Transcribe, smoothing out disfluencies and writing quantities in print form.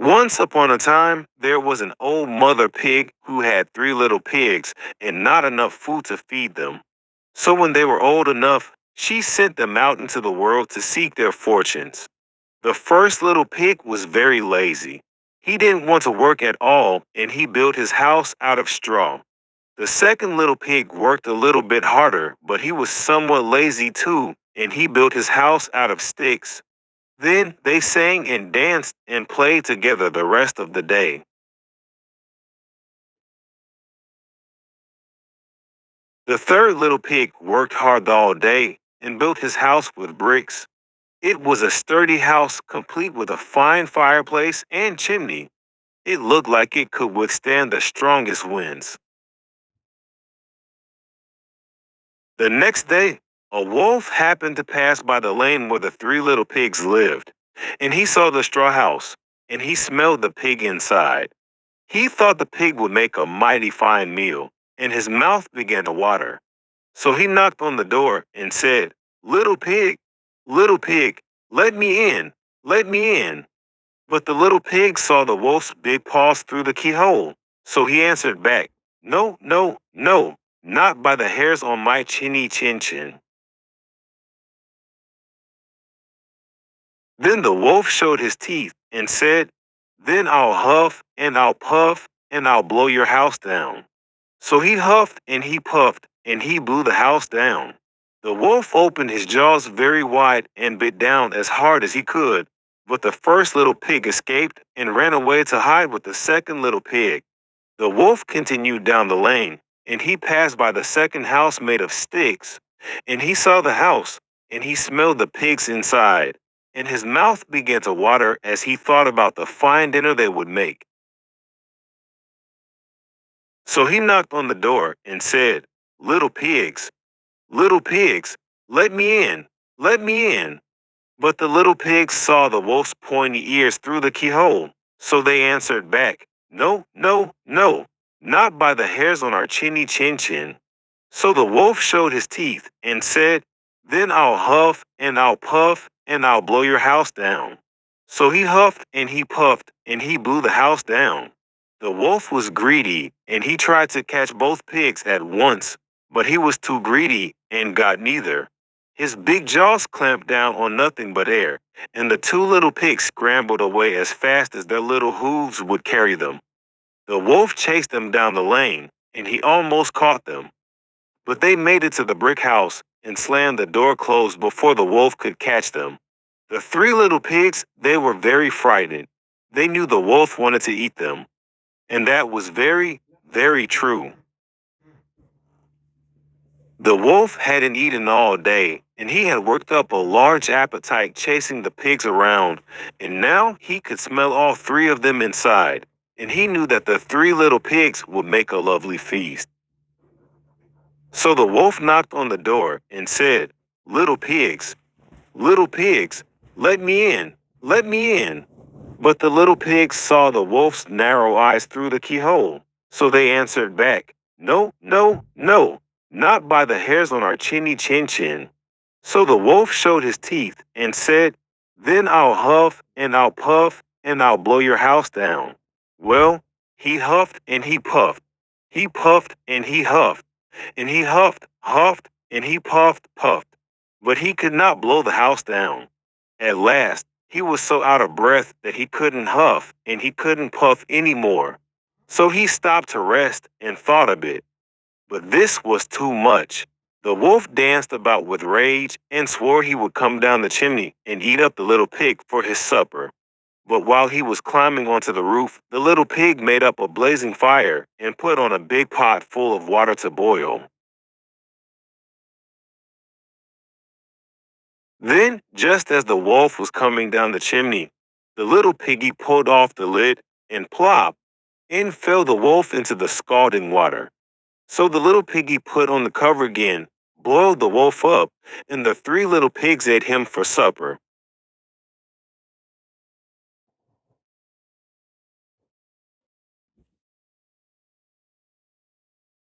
Once upon a time, there was an old mother pig who had three little pigs and not enough food to feed them. So when they were old enough, she sent them out into the world to seek their fortunes. The first little pig was very lazy. He didn't want to work at all and he built his house out of straw. The second little pig worked a little bit harder, but he was somewhat lazy too, and he built his house out of sticks. Then they sang and danced and played together the rest of the day. The third little pig worked hard all day and built his house with bricks. It was a sturdy house complete with a fine fireplace and chimney. It looked like it could withstand the strongest winds. The next day, a wolf happened to pass by the lane where the three little pigs lived, and he saw the straw house, and he smelled the pig inside. He thought the pig would make a mighty fine meal, and his mouth began to water. So he knocked on the door and said, little pig, let me in, let me in. But the little pig saw the wolf's big paws through the keyhole. So he answered back, no, no, no, not by the hairs on my chinny chin chin. Then the wolf showed his teeth and said, then I'll huff and I'll puff and I'll blow your house down. So he huffed and he puffed and he blew the house down. The wolf opened his jaws very wide and bit down as hard as he could, but the first little pig escaped and ran away to hide with the second little pig. The wolf continued down the lane, and he passed by the second house made of sticks, and he saw the house, and he smelled the pigs inside, and his mouth began to water as he thought about the fine dinner they would make. So he knocked on the door and said, little pigs, let me in, let me in. But the little pigs saw the wolf's pointy ears through the keyhole, so they answered back, no, no, no, not by the hairs on our chinny chin chin. So the wolf showed his teeth and said, then I'll huff and I'll puff and I'll blow your house down. So he huffed and he puffed and he blew the house down. The wolf was greedy and he tried to catch both pigs at once, but he was too greedy and got neither. His big jaws clamped down on nothing but air, and the two little pigs scrambled away as fast as their little hooves would carry them. The wolf chased them down the lane, and he almost caught them. But they made it to the brick house and slammed the door closed before the wolf could catch them. The three little pigs, they were very frightened. They knew the wolf wanted to eat them, and that was very, very true. The wolf hadn't eaten all day, and he had worked up a large appetite chasing the pigs around, and now he could smell all three of them inside, and he knew that the three little pigs would make a lovely feast. So the wolf knocked on the door and said, little pigs, let me in, let me in. But the little pigs saw the wolf's narrow eyes through the keyhole, so they answered back, no, no, no, not by the hairs on our chinny chin chin. So the wolf showed his teeth and said, then I'll huff and I'll puff and I'll blow your house down. Well, he huffed and he puffed. He puffed and he huffed. And he huffed, and he puffed. But he could not blow the house down. At last, he was so out of breath that he couldn't huff and he couldn't puff anymore. So he stopped to rest and thought a bit. But this was too much. The wolf danced about with rage and swore he would come down the chimney and eat up the little pig for his supper. But while he was climbing onto the roof, the little pig made up a blazing fire and put on a big pot full of water to boil. Then, just as the wolf was coming down the chimney, the little piggy pulled off the lid and plop, in fell the wolf into the scalding water. So the little piggy put on the cover again, boiled the wolf up, and the three little pigs ate him for supper.